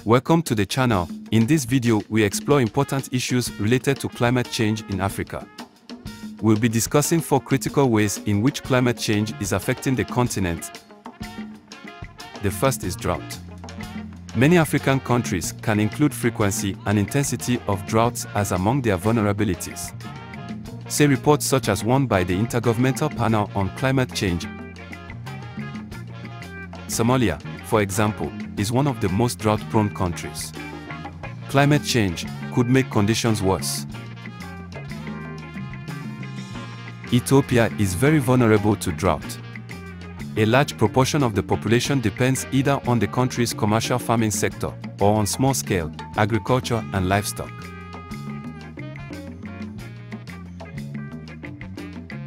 Welcome to the channel. In this video, we explore important issues related to climate change in Africa. We'll be discussing 4 critical ways in which climate change is affecting the continent. The first is drought. Many African countries can include frequency and intensity of droughts as among their vulnerabilities. Say reports such as one by the Intergovernmental Panel on Climate Change. Somalia, for example, is one of the most drought-prone countries. Climate change could make conditions worse. Ethiopia is very vulnerable to drought. A large proportion of the population depends either on the country's commercial farming sector or on small-scale agriculture and livestock.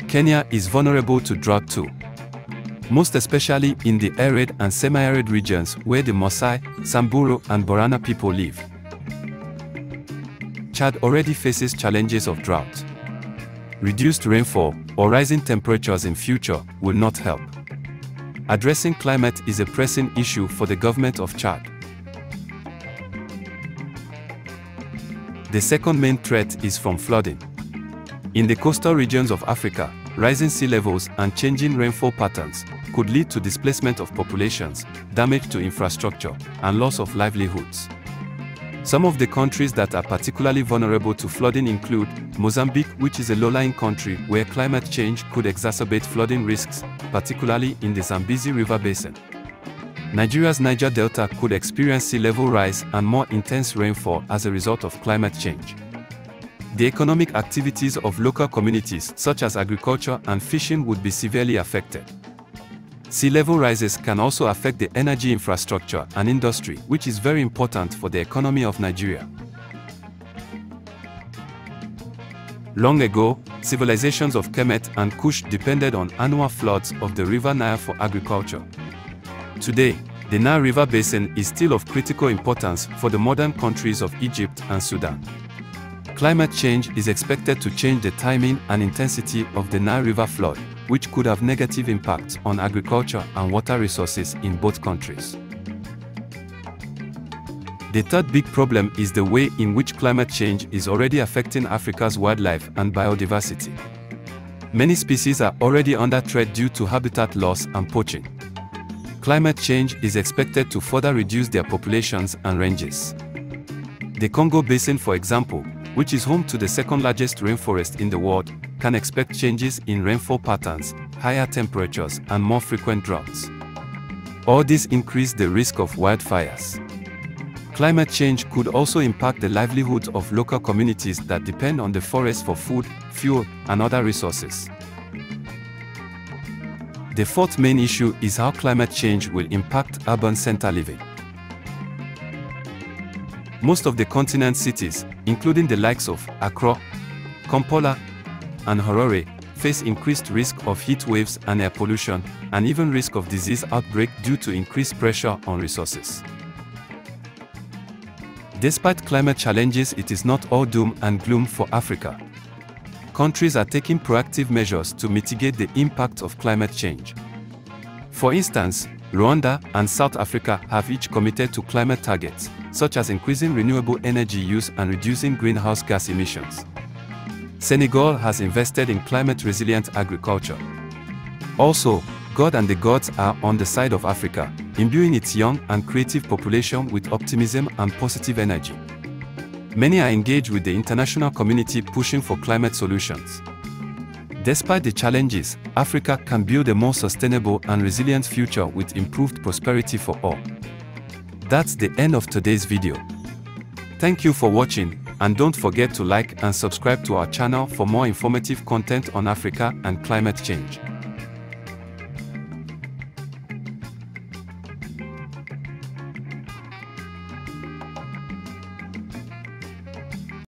Kenya is vulnerable to drought too, most especially in the arid and semi-arid regions where the Maasai, Samburu and Borana people live. Chad already faces challenges of drought. Reduced rainfall or rising temperatures in future will not help. Addressing climate is a pressing issue for the government of Chad. The second main threat is from flooding. In the coastal regions of Africa, rising sea levels and changing rainfall patterns could lead to displacement of populations, damage to infrastructure, and loss of livelihoods. Some of the countries that are particularly vulnerable to flooding include Mozambique, which is a low-lying country where climate change could exacerbate flooding risks, particularly in the Zambezi River Basin. Nigeria's Niger Delta could experience sea level rise and more intense rainfall as a result of climate change. The economic activities of local communities, such as agriculture and fishing, would be severely affected. Sea level rises can also affect the energy infrastructure and industry, which is very important for the economy of Nigeria. Long ago, civilizations of Kemet and Kush depended on annual floods of the river Nile for agriculture. Today, the Nile River Basin is still of critical importance for the modern countries of Egypt and Sudan. Climate change is expected to change the timing and intensity of the Nile River flood, which could have negative impacts on agriculture and water resources in both countries. The third big problem is the way in which climate change is already affecting Africa's wildlife and biodiversity. Many species are already under threat due to habitat loss and poaching. Climate change is expected to further reduce their populations and ranges. The Congo Basin, for example, which is home to the second largest rainforest in the world, can expect changes in rainfall patterns, higher temperatures, and more frequent droughts. All this increase the risk of wildfires. Climate change could also impact the livelihoods of local communities that depend on the forest for food, fuel, and other resources. The fourth main issue is how climate change will impact urban center living. Most of the continent's cities, including the likes of Accra, Kampala, and Harare, face increased risk of heat waves and air pollution, and even risk of disease outbreak due to increased pressure on resources. Despite climate challenges, it is not all doom and gloom for Africa. Countries are taking proactive measures to mitigate the impact of climate change. For instance, Rwanda and South Africa have each committed to climate targets, such as increasing renewable energy use and reducing greenhouse gas emissions. Senegal has invested in climate-resilient agriculture. Also, God and the gods are on the side of Africa, imbuing its young and creative population with optimism and positive energy. Many are engaged with the international community pushing for climate solutions. Despite the challenges, Africa can build a more sustainable and resilient future with improved prosperity for all. That's the end of today's video. Thank you for watching, and don't forget to like and subscribe to our channel for more informative content on Africa and climate change.